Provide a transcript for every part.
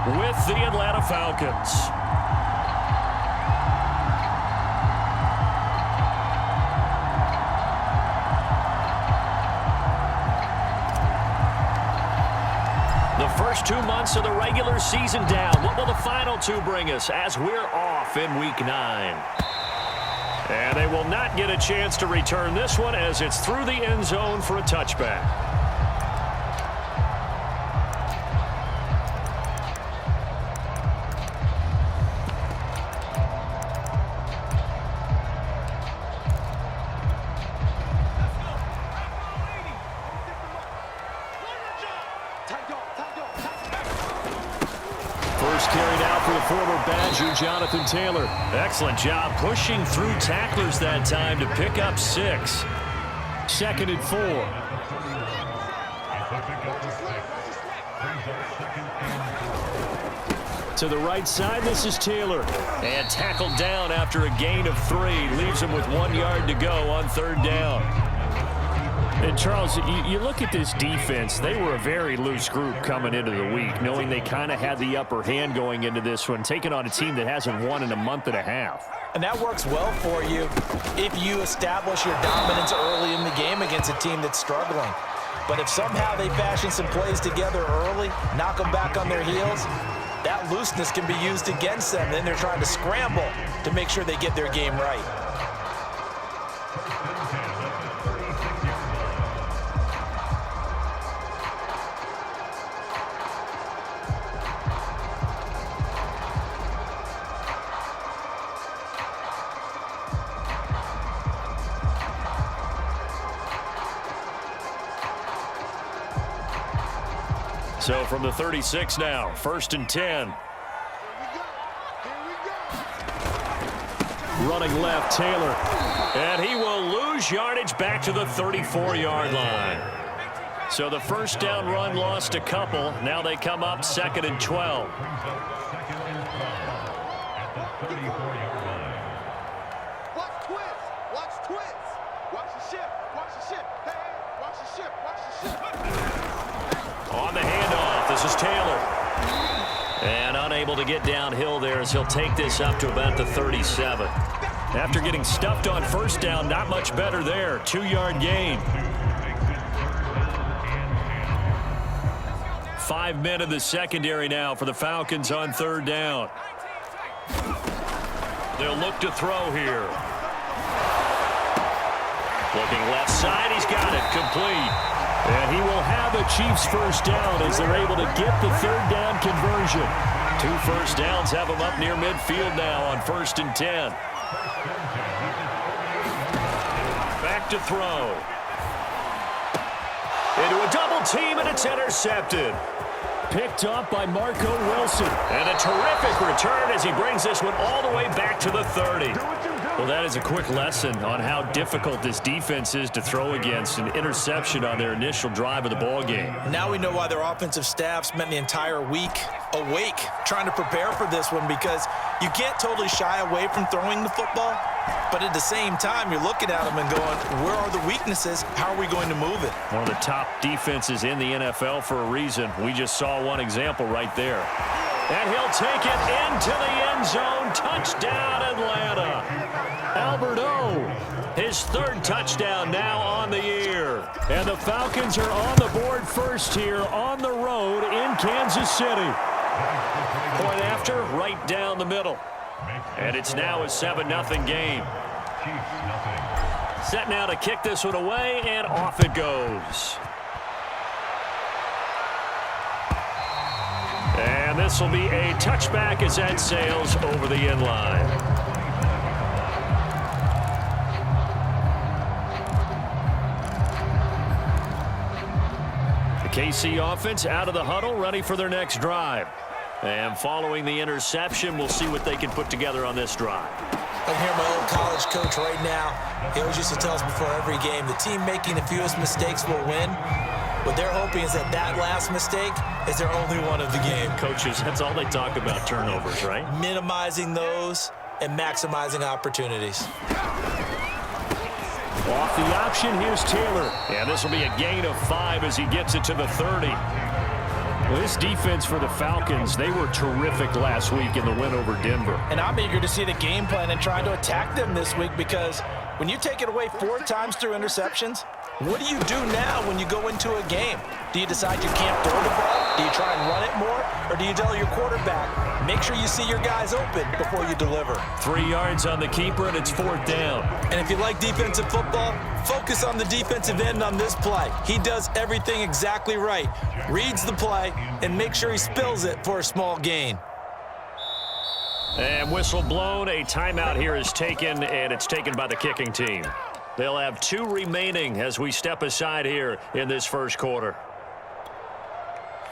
with the Atlanta Falcons. The first 2 months of the regular season down. What will the final two bring us as we're off in Week 9? And they will not get a chance to return this one as it's through the end zone for a touchback. First carry now for the former Badger, Jonathan Taylor. Excellent job pushing through tacklers that time to pick up 6. 2nd and 4. To the right side, this is Taylor. And tackled down after a gain of 3. Leaves him with 1 yard to go on 3rd down. And Charles, you look at this defense, they were a very loose group coming into the week, knowing they kind of had the upper hand going into this one, taking on a team that hasn't won in a month and a half. And that works well for you if you establish your dominance early in the game against a team that's struggling. But if somehow they fashion some plays together early, knock them back on their heels, that looseness can be used against them. Then they're trying to scramble to make sure they get their game right. So from the 36 now, 1st and 10. Running left, Taylor. And he will lose yardage back to the 34-yard line. So the first down run lost a couple. Now they come up 2nd and 12. On the handoff, this is Taylor. And unable to get downhill there as he'll take this up to about the 37. After getting stuffed on 1st down, not much better there. 2-yard gain. 5 men in the secondary now for the Falcons on 3rd down. They'll look to throw here. Looking left side, he's got it, complete. And he will have a Chiefs first down as they're able to get the 3rd down conversion. 2 first downs have them up near midfield now on 1st and 10. Back to throw. Into a double team, and it's intercepted. Picked up by Marco Wilson. And a terrific return as he brings this one all the way back to the 30. Well, that is a quick lesson on how difficult this defense is to throw against. An interception on their initial drive of the ball game. Now we know why their offensive staff spent the entire week awake trying to prepare for this one, because you can't totally shy away from throwing the football. But at the same time, you're looking at them and going, where are the weaknesses? How are we going to move it? One of the top defenses in the NFL for a reason. We just saw one example right there. And he'll take it into the end zone. Touchdown, Atlanta. Albert O, his 3rd touchdown now on the year. And the Falcons are on the board first here on the road in Kansas City. Point after, right down the middle. And it's now a 7-0 game. Set now to kick this one away, and off it goes. And this will be a touchback as that sails over the end line. The KC offense out of the huddle, ready for their next drive. And following the interception, we'll see what they can put together on this drive. I'm here, my old college coach right now. He always used to tell us before every game, the team making the fewest mistakes will win. What they're hoping is that that last mistake is their only one of the game. Coaches, that's all they talk about, turnovers, right? Minimizing those and maximizing opportunities. Off the option, here's Taylor. And this will be a gain of 5 as he gets it to the 30. Well, this defense for the Falcons, they were terrific last week in the win over Denver. And I'm eager to see the game plan and try to attack them this week, because when you take it away 4 times through interceptions, what do you do now when you go into a game? Do you decide you can't throw the ball? Do you try and run it more? Or do you tell your quarterback, make sure you see your guys open before you deliver? 3 yards on the keeper, and it's 4th down. And if you like defensive football, focus on the defensive end on this play. He does everything exactly right. Reads the play and make sure he spills it for a small gain. And whistle blown. A timeout here is taken, and it's taken by the kicking team. They'll have 2 remaining as we step aside here in this first quarter.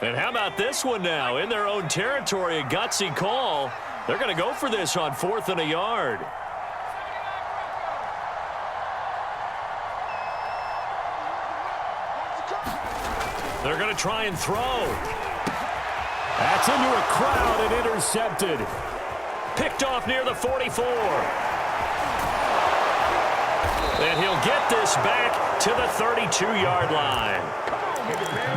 And how about this one now? In their own territory, a gutsy call. They're going to go for this on 4th and a yard. They're going to try and throw. That's into a crowd and intercepted. Picked off near the 44. And he'll get this back to the 32-yard line.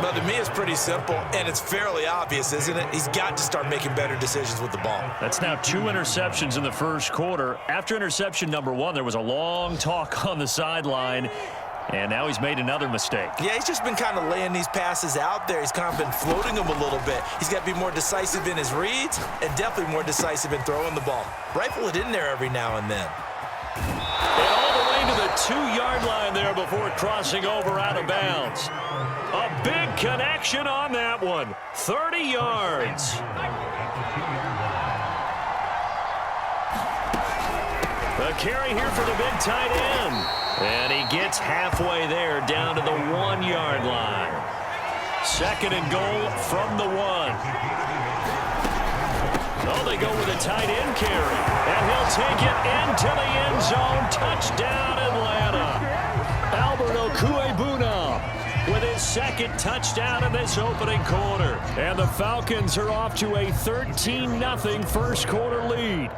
But to me, it's pretty simple, and it's fairly obvious, isn't it? He's got to start making better decisions with the ball. That's now 2 interceptions in the first quarter. After interception number 1, there was a long talk on the sideline, and now he's made another mistake. Yeah, he's just been kind of laying these passes out there. He's kind of been floating them a little bit. He's got to be more decisive in his reads and definitely more decisive in throwing the ball. Rifle it in there every now and then. And all the way to the 2-yard line there before crossing over out of bounds. A big connection on that one. 30 yards. The carry here for the big tight end. And he gets halfway there down to the 1-yard line. 2nd and goal from the 1. Oh, they go with a tight end carry. And he'll take it into the end zone. Touchdown, Atlanta. Albert Okuebuna with his 2nd touchdown in this opening quarter. And the Falcons are off to a 13-0 first quarter lead.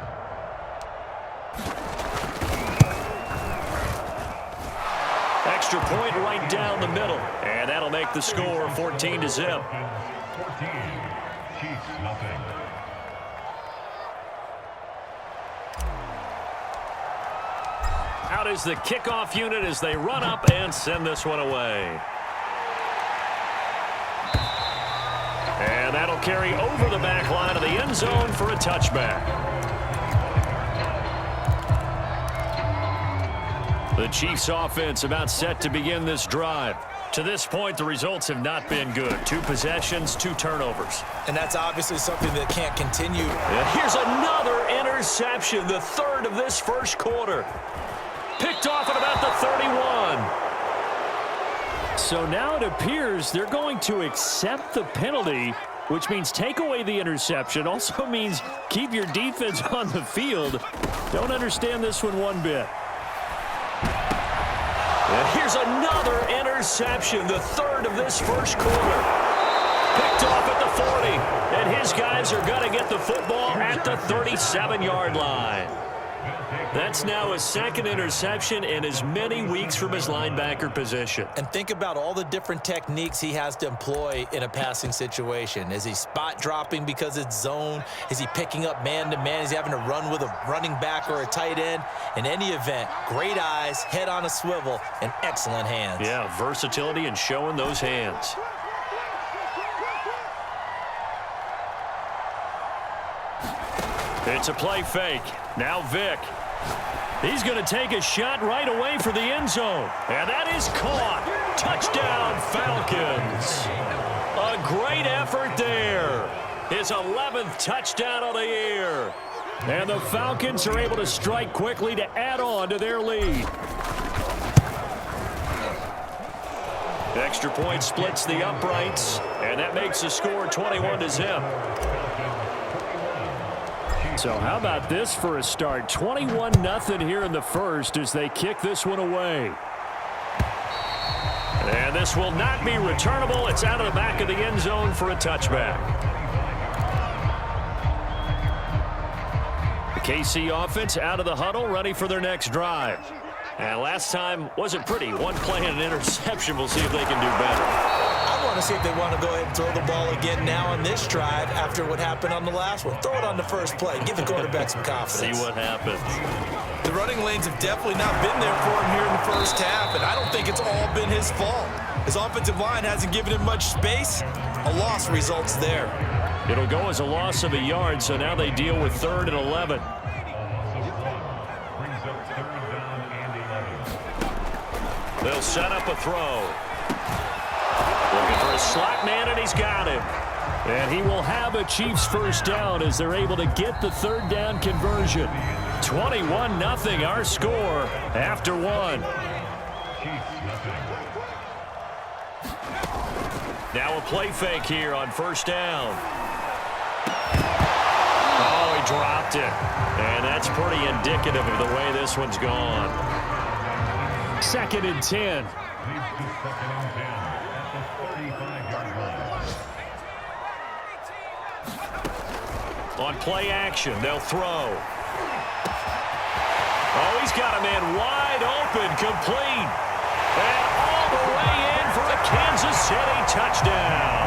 Extra point right down the middle. And that'll make the score 14-0. Out is the kickoff unit as they run up and send this one away. And that'll carry over the back line of the end zone for a touchback. The Chiefs offense about set to begin this drive. To this point, the results have not been good. 2 possessions, 2 turnovers. And that's obviously something that can't continue. And here's another interception, the 3rd of this first quarter. Picked off at about the 31. So now it appears they're going to accept the penalty, which means take away the interception. Also means keep your defense on the field. Don't understand this one bit. And here's another interception, the 3rd of this first quarter. Picked off at the 40, and his guys are going to get the football at the 37-yard line. That's now his 2nd interception in as many weeks from his linebacker position. And think about all the different techniques he has to employ in a passing situation. Is he spot dropping because it's zone? Is he picking up man-to-man? Is he having to run with a running back or a tight end? In any event, great eyes, head on a swivel, and excellent hands. Yeah, versatility and showing those hands. It's a play fake. Now Vick. He's going to take a shot right away for the end zone. And that is caught. Touchdown, Falcons. A great effort there. His 11th touchdown of the year. And the Falcons are able to strike quickly to add on to their lead. Extra point splits the uprights. And that makes the score 21-0. So how about this for a start? 21-0 here in the first as they kick this one away. And this will not be returnable. It's out of the back of the end zone for a touchback. The KC offense out of the huddle, ready for their next drive. And last time wasn't pretty. One play and an interception. We'll see if they can do better. I want to see if they want to go ahead and throw the ball again now on this drive after what happened on the last one. Throw it on the first play. Give the quarterback some confidence. See what happens. The running lanes have definitely not been there for him here in the first half, and I don't think it's all been his fault. His offensive line hasn't given him much space. A loss results there. It'll go as a loss of a yard, so now they deal with 3rd and 11. They'll set up a throw. Looking for a slot man, and he's got him. And he will have a Chiefs first down as they're able to get the 3rd down conversion. 21-0 our score after 1. Now a play fake here on 1st down. Oh, he dropped it. And that's pretty indicative of the way this one's gone. 2nd and 10. On play action, they'll throw. Oh, he's got a man wide open, complete. And all the way in for a Kansas City touchdown.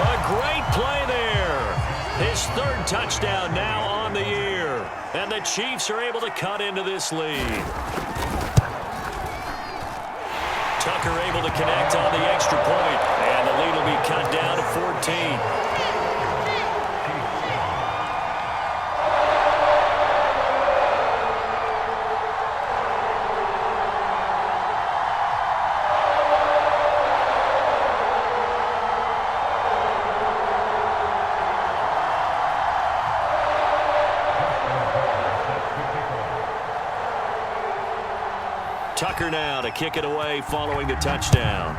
A great play there. His 3rd touchdown now on the year. And the Chiefs are able to cut into this lead. Tucker able to connect on the extra point. And the lead will be cut down to 14. Tucker now to kick it away following the touchdown.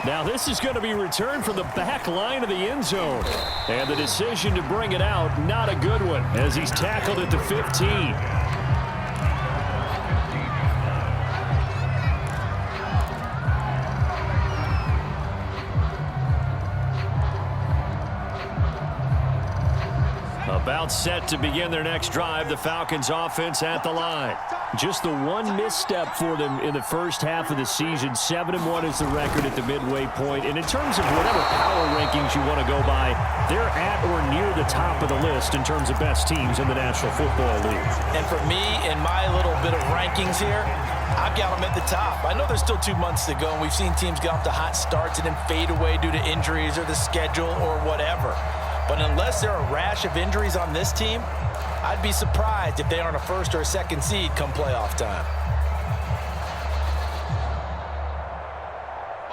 Now this is going to be returned from the back line of the end zone. And the decision to bring it out, not a good one, as he's tackled at the 15. About set to begin their next drive, the Falcons offense at the line. Just the one misstep for them in the first half of the season. 7-1 is the record at the midway point. And in terms of whatever power rankings you want to go by, they're at or near the top of the list in terms of best teams in the National Football League. And for me, in my little bit of rankings here, I've got them at the top. I know there's still 2 months to go, and we've seen teams get off to hot starts and then fade away due to injuries or the schedule or whatever. But unless there are a rash of injuries on this team, I'd be surprised if they aren't a 1st or a 2nd seed come playoff time.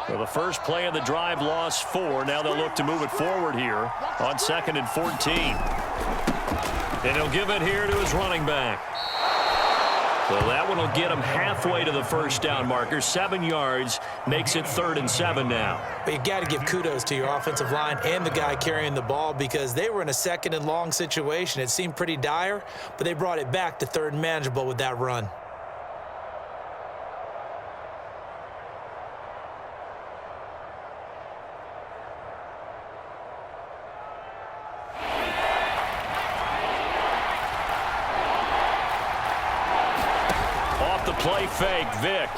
Well, the first play of the drive lost 4. Now they'll look to move it forward here on 2nd and 14. And he'll give it here to his running back. So that one will get him halfway to the first down marker. 7 yards makes it 3rd and 7 now. But you got to give kudos to your offensive line and the guy carrying the ball because they were in a 2nd and long situation. It seemed pretty dire, but they brought it back to 3rd and manageable with that run. Play fake, Vic.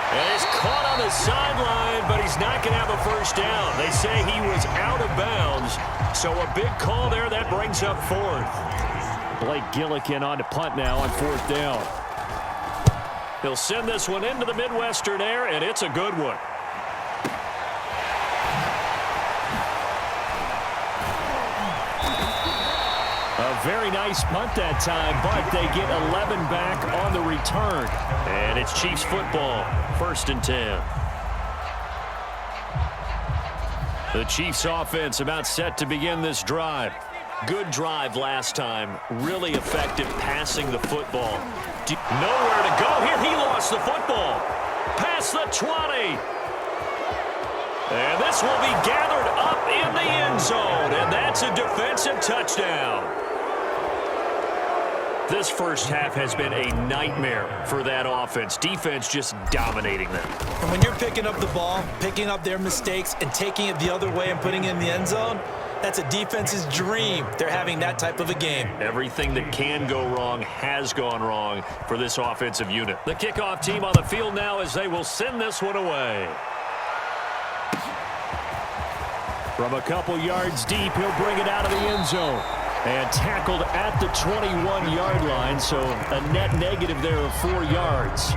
And he's caught on the sideline, but he's not going to have a first down. They say he was out of bounds, so a big call there. That brings up 4th. Blake Gillikin on to punt now on 4th down. He'll send this one into the Midwestern air, and it's a good one. A very nice punt that time, but they get 11 back on the return. And it's Chiefs football, 1st and 10. The Chiefs offense about set to begin this drive. Good drive last time. Really effective passing the football. Nowhere to go here. He lost the football. Past the 20. And this will be gathered up in the end zone. And that's a defensive touchdown. This first half has been a nightmare for that offense. Defense just dominating them. And when you're picking up the ball, picking up their mistakes, and taking it the other way and putting it in the end zone, That's a defense's dream. They're having that type of a game. Everything that can go wrong has gone wrong for this offensive unit. The kickoff team on the field now as they will send this one away. From a couple yards deep, he'll bring it out of the end zone. And tackled at the 21-yard line, so a net negative there of 4 yards.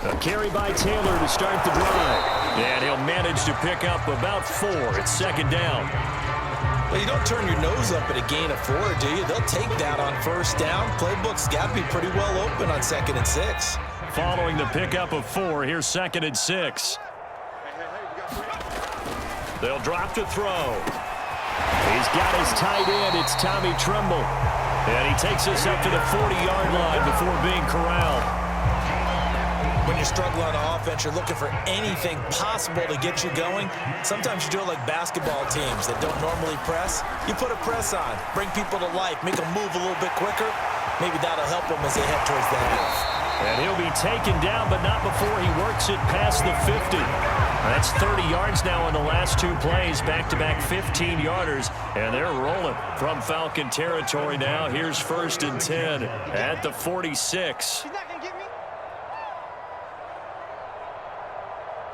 A carry by Taylor to start the drive. And he'll manage to pick up about 4. It's second down. Well, you don't turn your nose up at a gain of 4, do you? They'll take that on first down. Playbook's got to be pretty well open on 2nd and 6. Following the pickup of 4, here's 2nd and 6. They'll drop to throw. He's got his tight end. It's Tommy Tremble. And he takes us up to the 40-yard line before being corralled. When you're struggling on offense, you're looking for anything possible to get you going. Sometimes you do it like basketball teams that don't normally press. You put a press on, bring people to life, make them move a little bit quicker. Maybe that'll help them as they head towards the half. And he'll be taken down, but not before he works it past the 50. That's 30 yards now in the last 2 plays, back-to-back 15-yarders, and they're rolling from Falcon territory now. Here's 1st and 10 at the 46. She's not going to get me.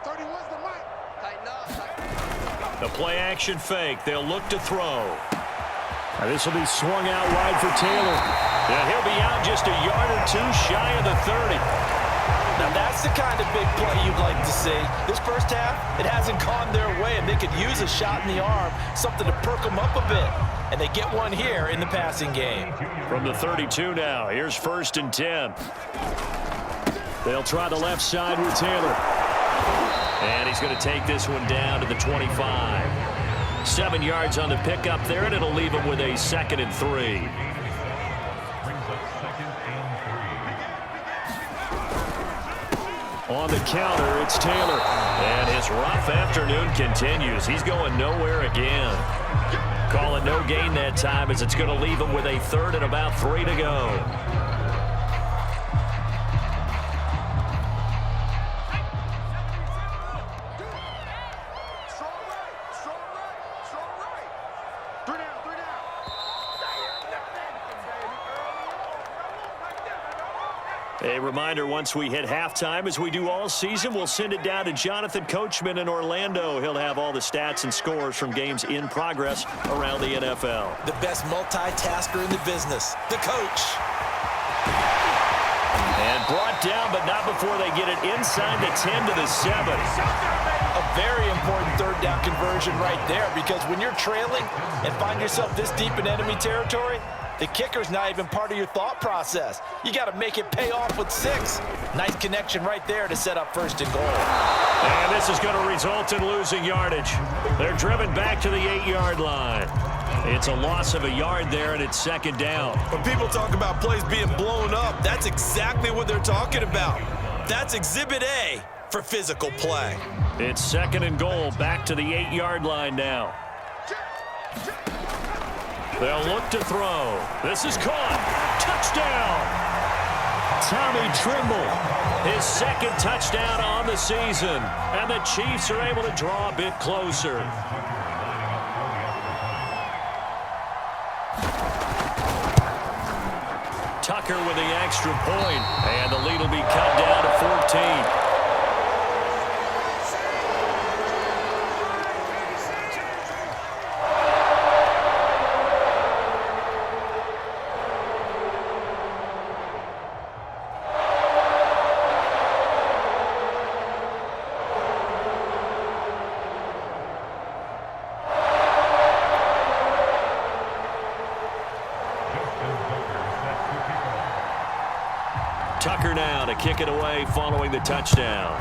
31's the mic. Tighten up. The play-action fake. They'll look to throw. And this will be swung out wide for Taylor. And he'll be out just a yard or 2 shy of the 30. Now that's the kind of big play you'd like to see. This first half, it hasn't gone their way, and they could use a shot in the arm, something to perk them up a bit. And they get one here in the passing game. From the 32 now, here's 1st and 10. They'll try the left side with Taylor. And he's going to take this one down to the 25. 7 yards on the pickup there, and it'll leave him with a 2nd and 3. On the counter, it's Taylor. And his rough afternoon continues. He's going nowhere again. Calling no gain that time as it's going to leave him with a 3rd and about 3 to go. A reminder, once we hit halftime, as we do all season, we'll send it down to Jonathan Coachman in Orlando. He'll have all the stats and scores from games in progress around the NFL. The best multitasker in the business, the coach. And brought down, but not before they get it inside the 10 to the 7. A very important 3rd down conversion right there, because when you're trailing and find yourself this deep in enemy territory, the kicker's not even part of your thought process. You got to make it pay off with 6. Nice connection right there to set up 1st and goal. And this is going to result in losing yardage. They're driven back to the 8-yard line. It's a loss of a yard there, and it's 2nd down. When people talk about plays being blown up, that's exactly what they're talking about. That's Exhibit A for physical play. It's 2nd and goal, back to the 8-yard line now. They'll look to throw. This is caught. Touchdown! Tommy Tremble, his 2nd touchdown on the season. And the Chiefs are able to draw a bit closer. Tucker with the extra point. And the lead will be cut down to 14. Tucker now to kick it away following the touchdown.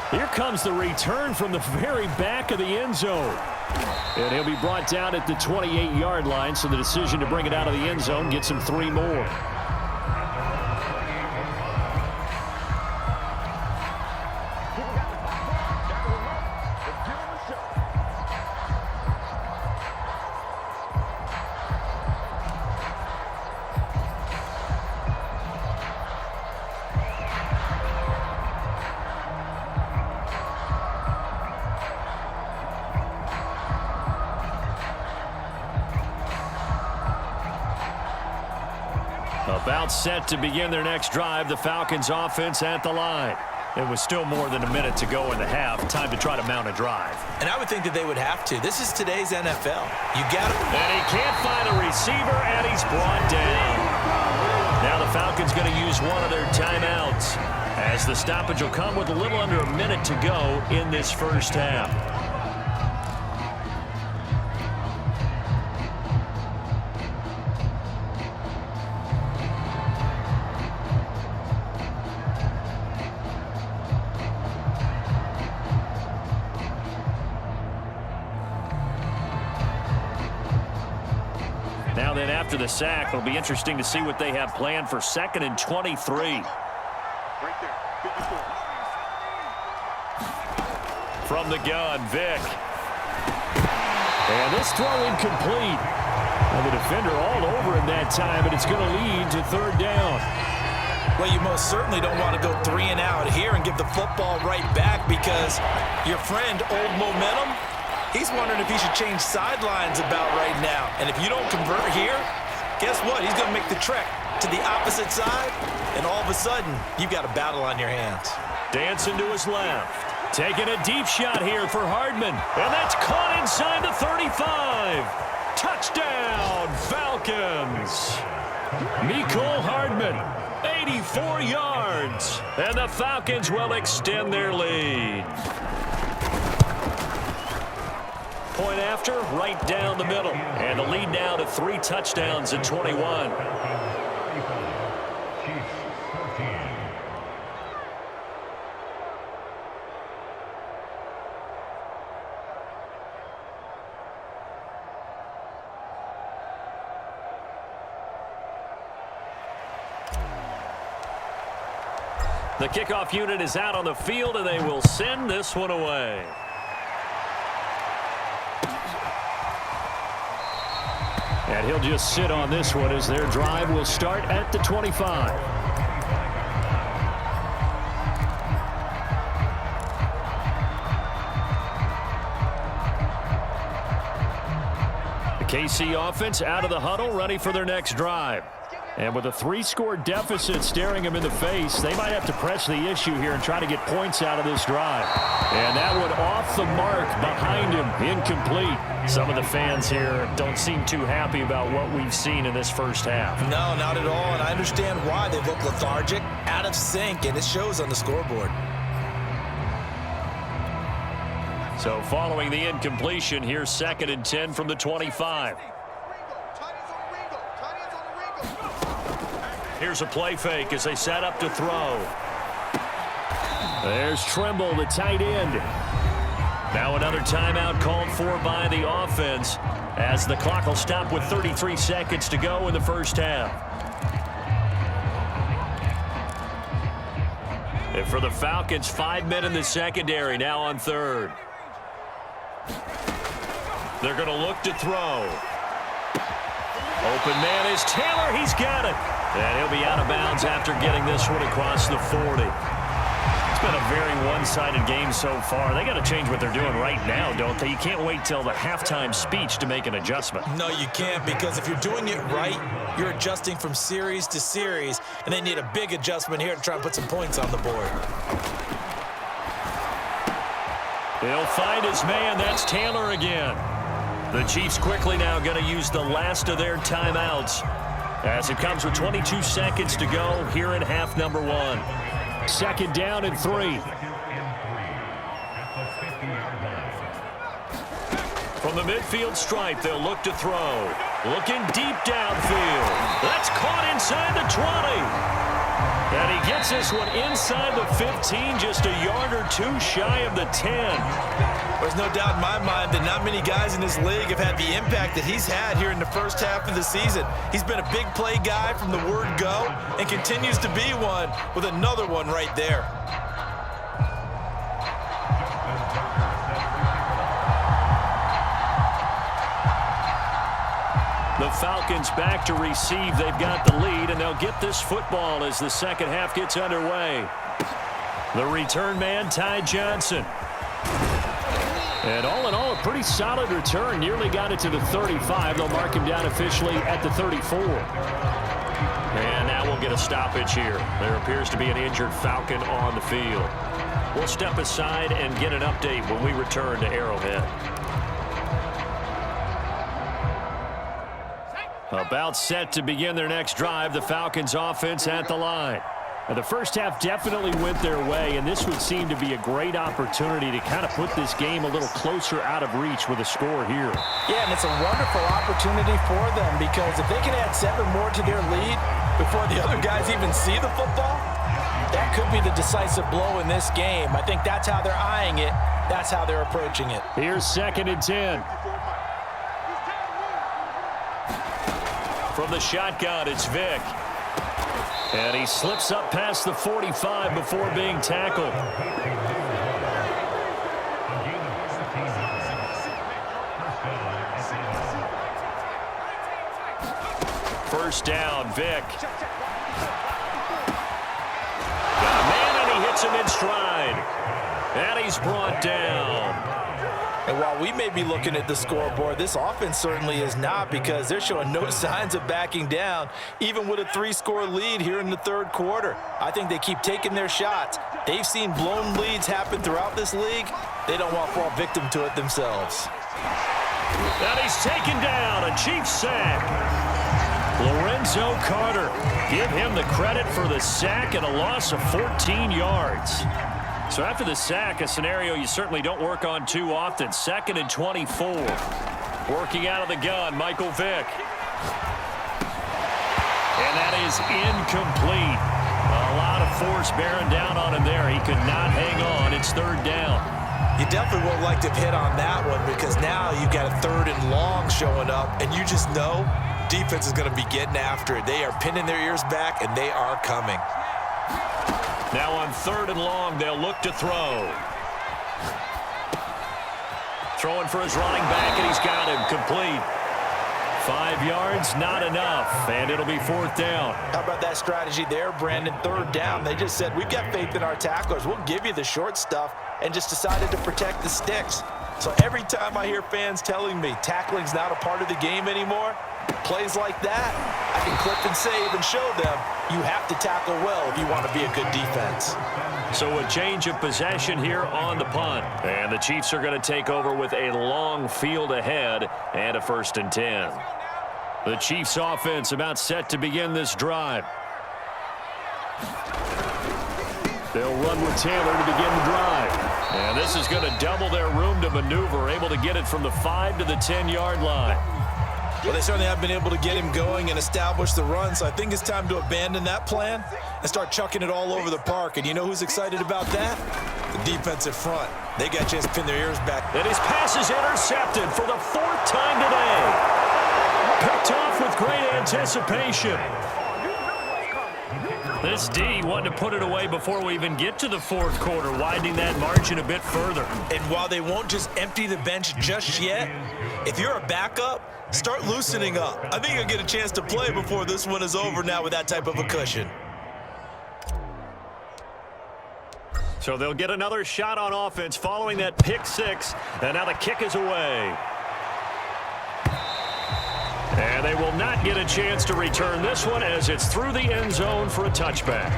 Here comes the return from the very back of the end zone. And he'll be brought down at the 28-yard line, so the decision to bring it out of the end zone gets him 3 more. About set to begin their next drive, the Falcons offense at the line. It was still more than a minute to go in the half. Time to try to mount a drive. And I would think that they would have to. This is today's NFL. You got it. And he can't find a receiver, and he's brought down. Now the Falcons going to use one of their timeouts, as the stoppage will come with a little under a minute to go in this first half. Now then, after the sack, it'll be interesting to see what they have planned for 2nd and 23. Right there. 54. From the gun, Vick. And this throw incomplete. And the defender all over him that time, but it's going to lead to 3rd down. Well, you most certainly don't want to go 3 and out here and give the football right back, because your friend, Old Momentum, he's wondering if he should change sidelines about right now. And if you don't convert here, guess what? He's going to make the trek to the opposite side, and all of a sudden, you've got a battle on your hands. Dancing to his left. Taking a deep shot here for Hardman. And that's caught inside the 35. Touchdown, Falcons. Mecole Hardman, 84 yards. And the Falcons will extend their lead. Point after, right down the middle. And the lead now to 3 touchdowns in 21. The kickoff unit is out on the field, and they will send this one away. And he'll just sit on this one as their drive will start at the 25. The KC offense out of the huddle, ready for their next drive. And with a 3-score deficit staring him in the face, they might have to press the issue here and try to get points out of this drive. And that one off the mark behind him, incomplete. Some of the fans here don't seem too happy about what we've seen in this first half. No, not at all, and I understand why. They look lethargic, out of sync, and it shows on the scoreboard. So following the incompletion, here's 2nd and 10 from the 25. Here's a play fake as they set up to throw. There's Trimble, the tight end. Now another timeout called for by the offense, as the clock will stop with 33 seconds to go in the first half. And for the Falcons, 5 men in the secondary, now on 3rd. They're going to look to throw. Open man is Taylor. He's got it. And he'll be out of bounds after getting this one across the 40. It's been a very one-sided game so far. They got to change what they're doing right now, don't they? You can't wait till the halftime speech to make an adjustment. No, you can't, because if you're doing it right, you're adjusting from series to series, and they need a big adjustment here to try and put some points on the board. He'll find his man. That's Taylor again. The Chiefs quickly now going to use the last of their timeouts, as it comes with 22 seconds to go here in half number 1. 2nd down and 3. From the midfield stripe, they'll look to throw. Looking deep downfield. That's caught inside the 20. And he gets this one inside the 15, just a yard or 2 shy of the 10. There's no doubt in my mind that not many guys in this league have had the impact that he's had here in the first half of the season. He's been a big play guy from the word go and continues to be one, with another one right there. The Falcons back to receive. They've got the lead, and they'll get this football as the second half gets underway. The return man, Ty Johnson. And all in all, a pretty solid return. Nearly got it to the 35. They'll mark him down officially at the 34. And we'll get a stoppage here. There appears to be an injured Falcon on the field. We'll step aside and get an update when we return to Arrowhead. About set to begin their next drive, the Falcons offense at the line. Now, the first half definitely went their way, and this would seem to be a great opportunity to kind of put this game a little closer out of reach with a score here. Yeah, and it's a wonderful opportunity for them because if they can add 7 more to their lead before the other guys even see the football, that could be the decisive blow in this game. I think that's how they're eyeing it. That's how they're approaching it. Here's 2nd and 10. From the shotgun, it's Vick. And he slips up past the 45 before being tackled. First down, Vick. Got a man, and he hits him in stride. And he's brought down. And while we may be looking at the scoreboard, this offense certainly is not because they're showing no signs of backing down, even with a 3-score lead here in the 3rd quarter. I think they keep taking their shots. They've seen blown leads happen throughout this league. They don't want to fall victim to it themselves. And he's taken down, a Chiefs sack. Lorenzo Carter, give him the credit for the sack and a loss of 14 yards. So after the sack, a scenario you certainly don't work on too often. 2nd and 24. Working out of the gun, Michael Vick. And that is incomplete. A lot of force bearing down on him there. He could not hang on. It's 3rd down. You definitely won't like to hit on that one because now you've got a 3rd and long showing up, and you just know defense is going to be getting after it. They are pinning their ears back, and they are coming. Now on 3rd and long, they'll look to throw. Throwing for his running back, and he's got him complete. 5 yards, not enough, and it'll be 4th down. How about that strategy there, Brandon? 3rd down. They just said, we've got faith in our tacklers. We'll give you the short stuff, and just decided to protect the sticks. So every time I hear fans telling me tackling's not a part of the game anymore, plays like that, I can clip and save and show them you have to tackle well if you want to be a good defense. So a change of possession here on the punt. And the Chiefs are going to take over with a long field ahead and a 1st and 10. The Chiefs offense about set to begin this drive. They'll run with Taylor to begin the drive. And this is going to double their room to maneuver, able to get it from the 5 to the 10-yard line. Well, they certainly have been able to get him going and establish the run, so I think it's time to abandon that plan and start chucking it all over the park. And you know who's excited about that? The defensive front. They got a chance to pin their ears back. And his pass is intercepted for the 4th time today. Picked off with great anticipation. This D wanting to put it away before we even get to the 4th quarter, widening that margin a bit further. And while they won't just empty the bench just yet, if you're a backup, start loosening up. I think you'll get a chance to play before this one is over now with that type of a cushion. So they'll get another shot on offense following that pick 6, and now the kick is away. And they will not get a chance to return this one as it's through the end zone for a touchback.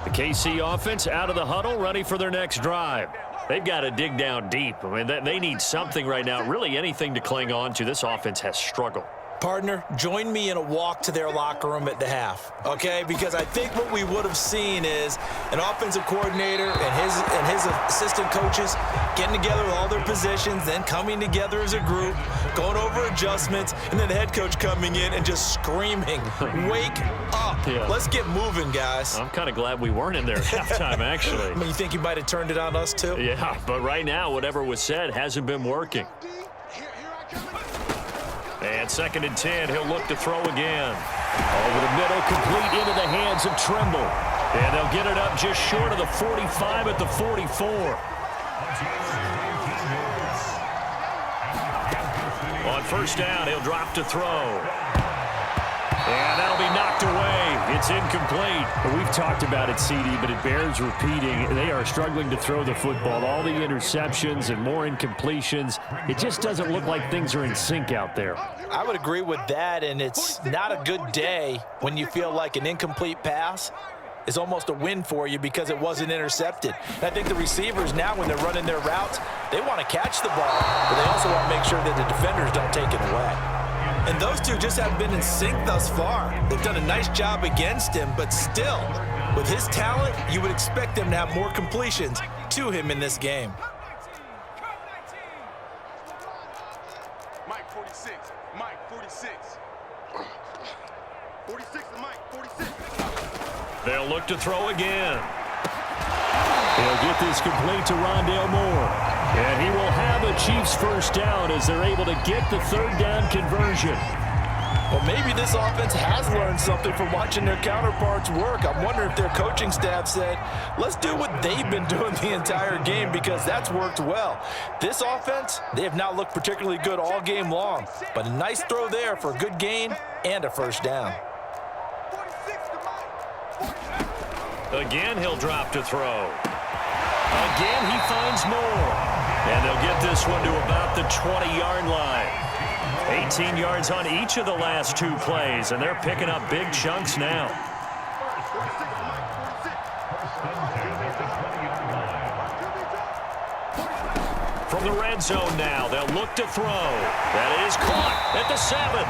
The KC offense out of the huddle, ready for their next drive. They've got to dig down deep. I mean, they need something right now, really anything to cling on to. This offense has struggled. Partner, join me in a walk to their locker room at the half, okay? Because I think what we would have seen is an offensive coordinator and his assistant coaches getting together with all their positions, then coming together as a group, going over adjustments, and then the head coach coming in and just screaming, wake up. Yeah. Let's get moving, guys. I'm kind of glad we weren't in there at halftime, actually. I mean, you think you might have turned it on us, too? Yeah, but right now, whatever was said hasn't been working. And 2nd and 10, he'll look to throw again. Over the middle, complete into the hands of Trimble. And they'll get it up just short of the 45 at the 44. On 1st down, he'll drop to throw. And that'll be knocked away. It's incomplete. We've talked about it, CD, but it bears repeating. They are struggling to throw the football. All the interceptions and more incompletions. It just doesn't look like things are in sync out there. I would agree with that, and it's not a good day when you feel like an incomplete pass is almost a win for you because it wasn't intercepted. And I think the receivers now, when they're running their routes, they want to catch the ball, but they also want to make sure that the defenders don't take it away. And those two just haven't been in sync thus far. They've done a nice job against him, but still, with his talent, you would expect them to have more completions to him in this game. Mike 46. Mike 46. 46 to Mike 46. They'll look to throw again. He'll get this complete to Rondale Moore. And he will have a Chiefs first down as they're able to get the third down conversion. Well, maybe this offense has learned something from watching their counterparts work. I'm wondering if their coaching staff said, let's do what they've been doing the entire game, because that's worked well. This offense, they have not looked particularly good all game long, but a nice throw there for a good gain and a first down. Again, he'll drop to throw. Again, he finds more. And they'll get this one to about the 20-yard line. 18 yards on each of the last two plays, and they're picking up big chunks now. From the red zone now, they'll look to throw. That is caught at the 7.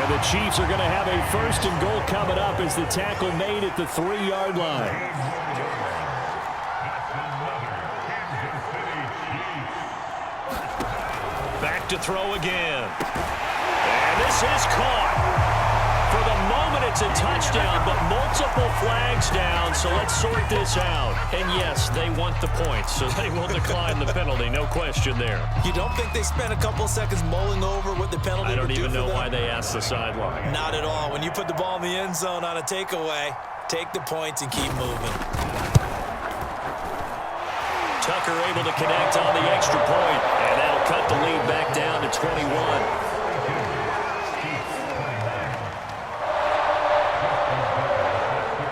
And the Chiefs are going to have a first and goal coming up as the tackle made at the 3-yard line. Back to throw again. And this is caught. For the moment, it's a touchdown, but multiple flags down, so let's sort this out. And yes, they want the points, so they will decline the penalty, no question there. You don't think they spent a couple seconds mulling over what the penalty would do for them? I don't even know why they asked the sideline. Not at all. When you put the ball in the end zone on a takeaway, take the points and keep moving. Tucker able to connect on the extra point, and that'll cut the lead back down to 21.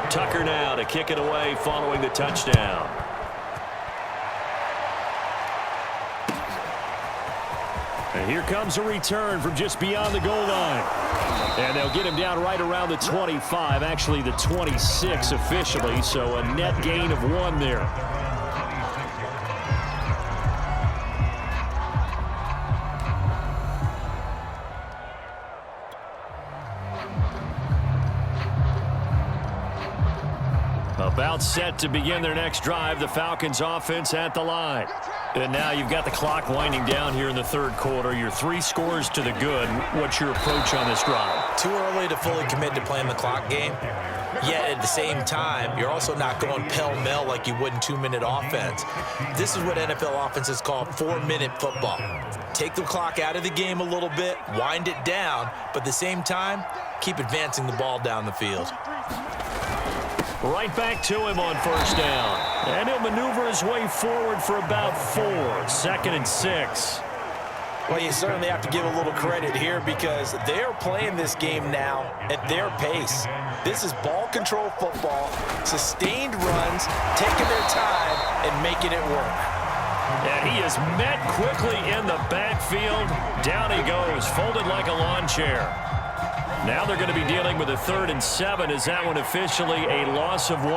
Tucker now to kick it away following the touchdown. And here comes a return from just beyond the goal line. And they'll get him down right around the 25, actually the 26 officially, so a net gain of 1 there. About set to begin their next drive, the Falcons offense at the line. And now you've got the clock winding down here in the third quarter. You're 3 scores to the good. What's your approach on this drive? Too early to fully commit to playing the clock game. Yet at the same time, you're also not going pell-mell like you would in 2-minute offense. This is what NFL offenses call 4-minute football. Take the clock out of the game a little bit, wind it down, but at the same time, keep advancing the ball down the field. Right back to him on first down. And he'll maneuver his way forward for about 4. 2nd and 6. Well, you certainly have to give a little credit here because they're playing this game now at their pace. This is ball control football, sustained runs, taking their time and making it work. And he is met quickly in the backfield. Down he goes, folded like a lawn chair. Now they're going to be dealing with a 3rd and 7. Is that one officially a loss of 1?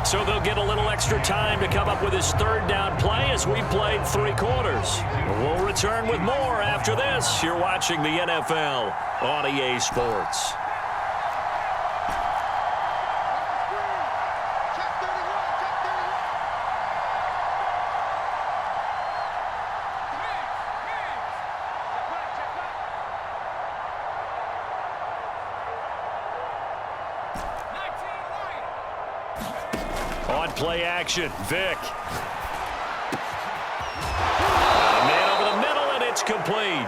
So they'll get a little extra time to come up with his 3rd down play as we played 3 quarters. We'll return with more after this. You're watching the NFL on EA Sports. On play action, Vick. A man over the middle, and it's complete.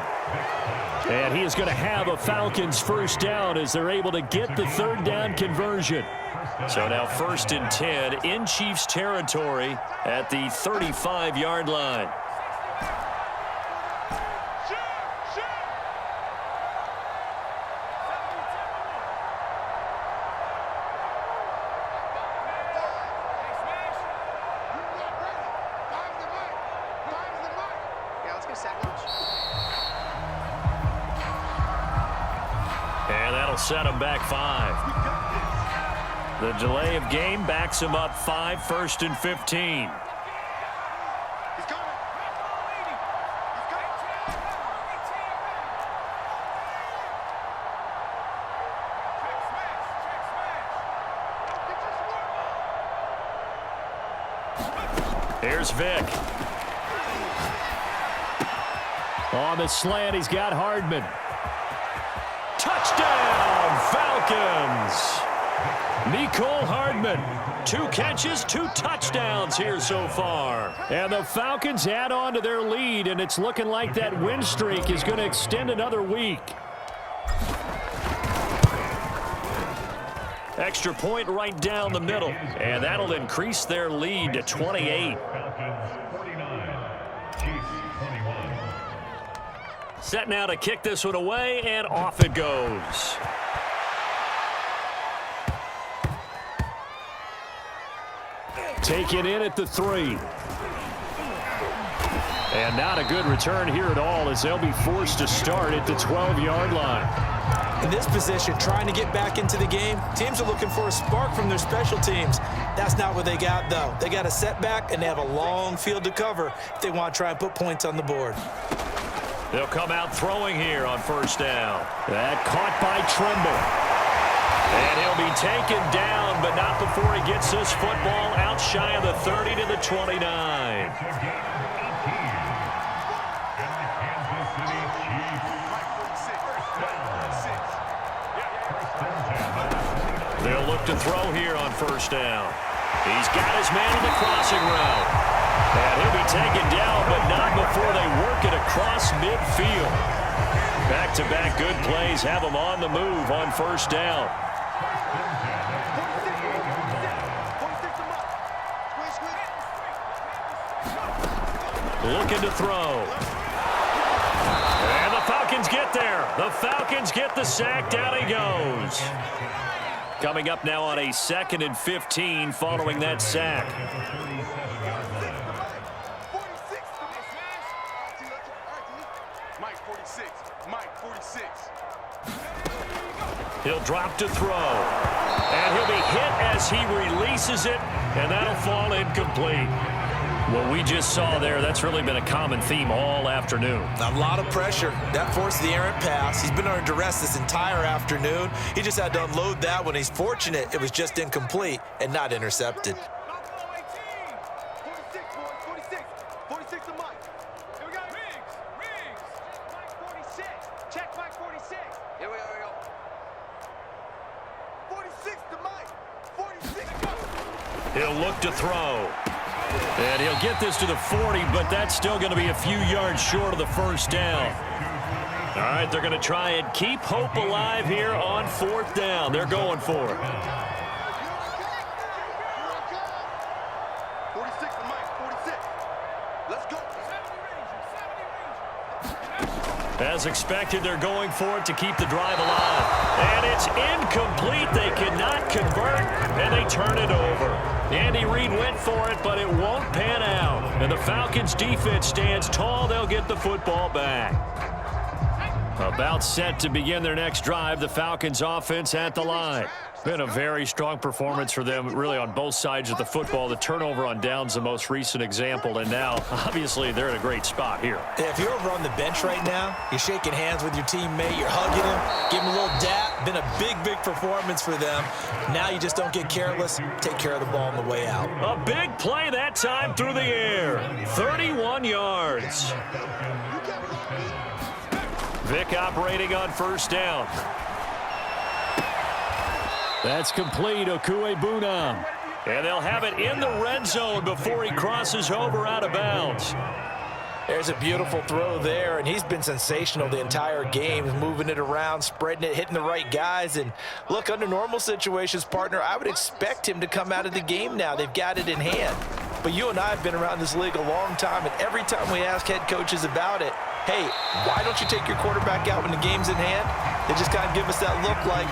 And he is going to have a Falcons first down as they're able to get the third down conversion. So now 1st and 10 in Chiefs territory at the 35-yard line. And that'll set him back 5. The delay of game backs him up 5, 1st and 15. Here's Vic. On the slant, he's got Hardman. Touchdown, Falcons! Mecole Hardman, 2 catches, 2 touchdowns here so far. And the Falcons add on to their lead, and it's looking like that win streak is going to extend another week. Extra point right down the middle, and that'll increase their lead to 28. Set now to kick this one away, and off it goes. Taken in at the 3. And not a good return here at all as they'll be forced to start at the 12-yard line. In this position, trying to get back into the game, teams are looking for a spark from their special teams. That's not what they got, though. They got a setback, and they have a long field to cover if they want to try and put points on the board. They'll come out throwing here on 1st down. That caught by Trimble. And he'll be taken down, but not before he gets this football out shy of the 30 to the 29. They'll look to throw here on 1st down. He's got his man on the crossing route. And he'll be taken down, but not before they work it across midfield. Back-to-back good plays have him on the move on 1st down. Looking to throw. And the Falcons get there. The Falcons get the sack. Down he goes. Coming up now on a 2nd and 15 following that sack. Mike 46. Mike 46. He'll drop to throw. And he'll be hit as he releases it. And that'll fall incomplete. What we just saw there, that's really been a common theme all afternoon. A lot of pressure. That forced the errant pass. He's been under duress this entire afternoon. He just had to unload that when he's fortunate it was just incomplete and not intercepted. 46, boys. 46. 46 to Mike. Here we go. Riggs. Mike 46. Check Mike 46. Here we go. 46 to Mike. 46. He'll look to throw. And he'll get this to the 40, but that's still going to be a few yards short of the 1st down. All right, they're going to try and keep hope alive here on 4th down. They're going for it. 46 to Mike. 46. Let's go. As expected, they're going for it to keep the drive alive. And it's incomplete. They cannot convert, and they turn it over. Andy Reid went for it, but it won't pan out. And the Falcons' defense stands tall. They'll get the football back. About set to begin their next drive, the Falcons' offense at the line. Been a very strong performance for them, really, on both sides of the football. The turnover on downs, the most recent example, and now, obviously, they're in a great spot here. Yeah, if you're over on the bench right now, you're shaking hands with your teammate, you're hugging him, giving him a little dap. Been a big performance for them. Now you just don't get careless. Take care of the ball on the way out. A big play that time through the air. 31 yards. Vic operating on 1st down. That's complete, Okuegbunam. And they'll have it in the red zone before he crosses over out of bounds. There's a beautiful throw there, and he's been sensational the entire game, moving it around, spreading it, hitting the right guys. And look, under normal situations, partner, I would expect him to come out of the game now. They've got it in hand. But you and I have been around this league a long time, and every time we ask head coaches about it, hey, why don't you take your quarterback out when the game's in hand? They just kind of give us that look like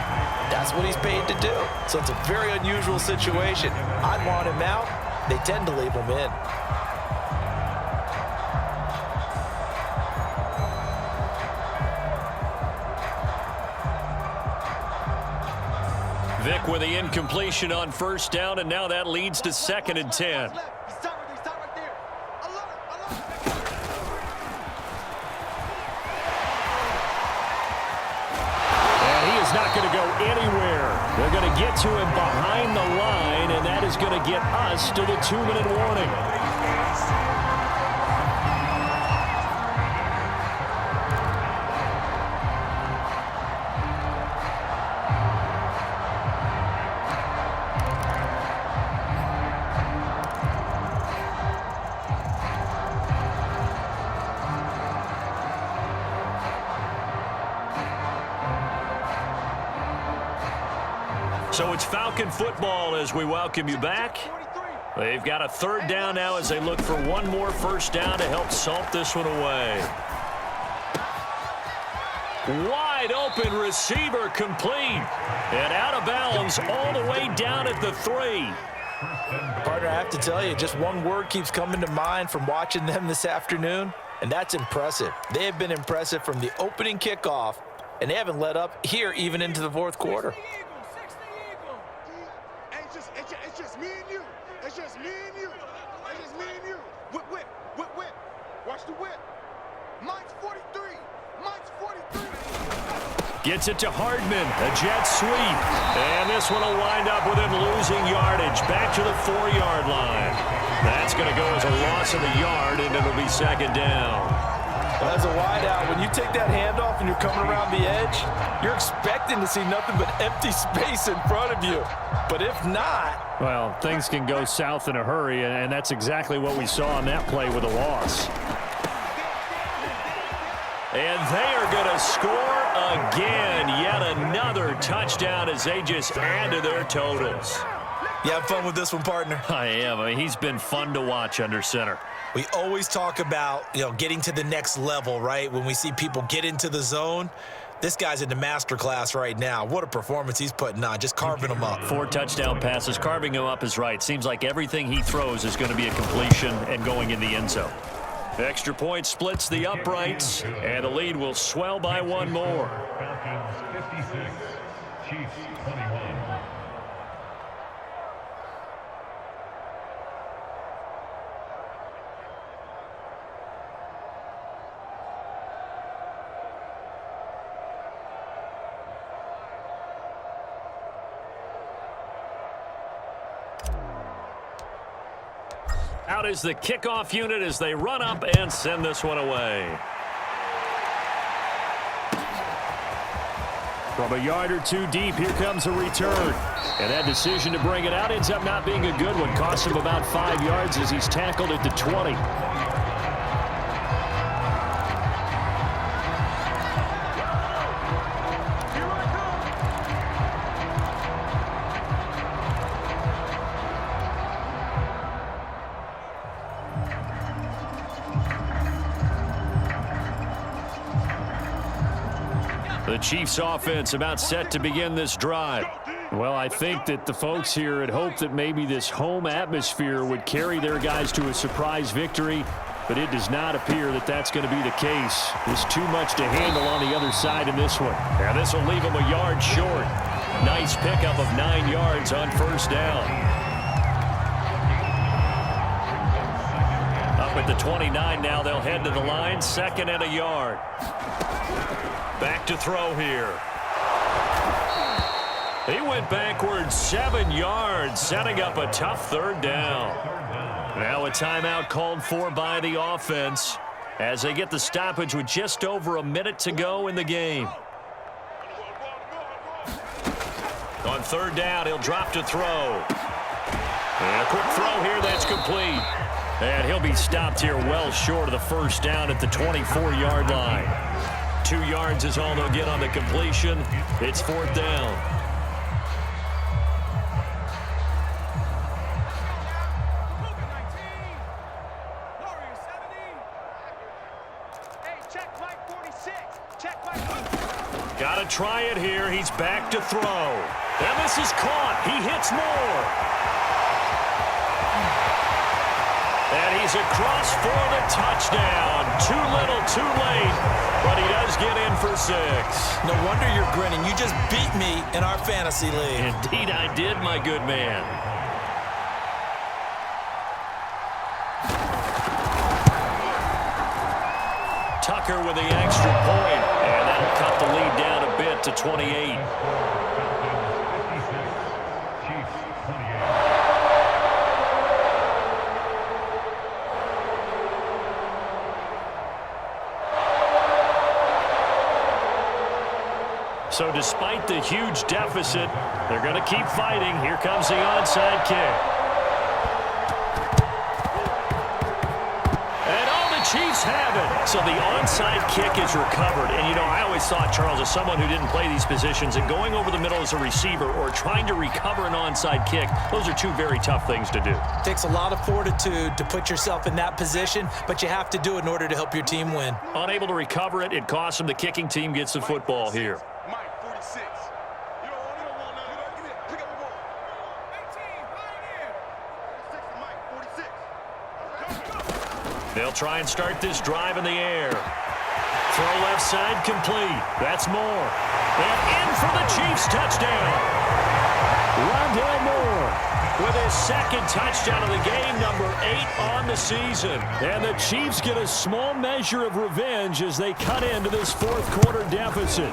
that's what he's paid to do. So it's a very unusual situation. I'd want him out. They tend to leave him in. Vic with the incompletion on first down, and now that leads to 2nd and 10. And he is not going to go anywhere. They're going to get to him behind the line, and that is going to get us to the 2-minute warning. So it's Falcon football as we welcome you back. They've got a 3rd down now as they look for one more first down to help salt this one away. Wide open receiver complete. And out of bounds all the way down at the 3. Partner, I have to tell you, just one word keeps coming to mind from watching them this afternoon, and that's impressive. They have been impressive from the opening kickoff, and they haven't let up here even into the 4th quarter. It's just me and you. It's just me and you. It's just me and you. Whip, whip, whip, whip. Watch the whip. Mike's 43. Mike's 43. Gets it to Hardman, a jet sweep. And this one will wind up with him losing yardage back to the 4-yard line. That's going to go as a loss of a yard, and it'll be 2nd down. Well, as a wideout, when you take that handoff and you're coming around the edge, you're expecting to see nothing but empty space in front of you. But if not... Well, things can go south in a hurry, and that's exactly what we saw on that play with a loss. And they are going to score again. Yet another touchdown as they just add to their totals. You have fun with this one, partner? I am. I mean, he's been fun to watch under center. We always talk about, getting to the next level, right? When we see people get into the zone, this guy's in the master class right now. What a performance he's putting on, just carving them up. 4 touchdown passes. Carving him up is right. Seems like everything he throws is going to be a completion and going in the end zone. Extra point splits the uprights, and the lead will swell by one more. Falcons 56, Chiefs 21. Out is the kickoff unit as they run up and send this one away. From a yard or two deep, here comes a return. And that decision to bring it out ends up not being a good one. Costs him about 5 yards as he's tackled at the 20. The Chiefs offense about set to begin this drive. Well, I think that the folks here had hoped that maybe this home atmosphere would carry their guys to a surprise victory, but it does not appear that that's going to be the case. There's too much to handle on the other side in this one. Now this will leave them a yard short. Nice pickup of 9 yards on first down. Up at the 29 now, they'll head to the line, 2nd and a yard. Back to throw here. He went backwards 7 yards, setting up a tough 3rd down. Now a timeout called for by the offense as they get the stoppage with just over a minute to go in the game. On 3rd down, he'll drop to throw. And a quick throw here that's complete. And he'll be stopped here well short of the first down at the 24-yard line. 2 yards is all they'll get on the completion. It's 4th down. Got to try it here. He's back to throw. And this is caught. He hits Moore. And he's across for the touchdown. Too little, too late. But he does get in for 6. No wonder you're grinning. You just beat me in our fantasy league. Indeed I did, my good man. Tucker with the extra point. And that'll cut the lead down a bit to 28. So despite the huge deficit, they're going to keep fighting. Here comes the onside kick. Chiefs have it. So the onside kick is recovered. And, you know, I always thought, Charles, as someone who didn't play these positions, and going over the middle as a receiver or trying to recover an onside kick, those are 2 very tough things to do. It takes a lot of fortitude to put yourself in that position, but you have to do it in order to help your team win. Unable to recover it, it costs them. The kicking team gets the football here. Mike, 46. You don't want none. Give me it. Pick up the ball. 18, pioneer. 46 to Mike, 46. They'll try and start this drive in the air. Throw left side complete. That's Moore. And in for the Chiefs touchdown. Rondale Moore with his 2nd touchdown of the game, number 8 on the season. And the Chiefs get a small measure of revenge as they cut into this 4th quarter deficit.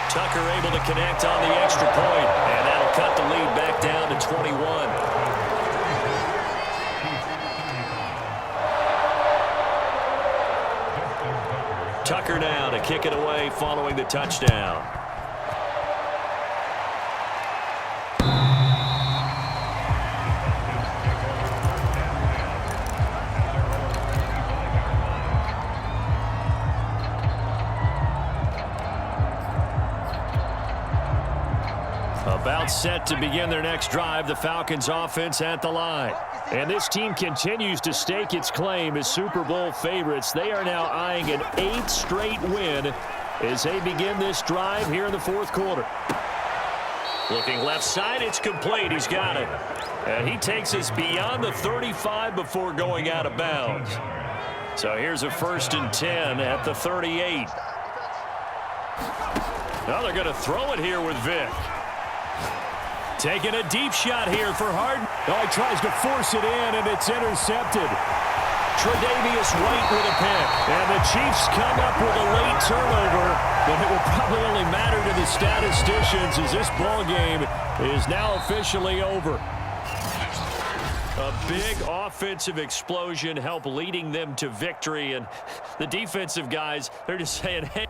Tucker able to connect on the extra point, and that'll cut the lead back down to 21. Tucker now to kick it away following the touchdown. About set to begin their next drive, the Falcons offense at the line. And this team continues to stake its claim as Super Bowl favorites. They are now eyeing an 8th straight win as they begin this drive here in the 4th quarter. Looking left side, it's complete. He's got it. And he takes us beyond the 35 before going out of bounds. So here's a 1st and 10 at the 38. Now they're going to throw it here with Vick. Taking a deep shot here for Harden. Oh, he tries to force it in, and it's intercepted. Tre'Davious White with a pick. And the Chiefs come up with a late turnover, but it will probably only matter to the statisticians as this ball game is now officially over. A big offensive explosion helped leading them to victory, and the defensive guys, they're just saying, hey,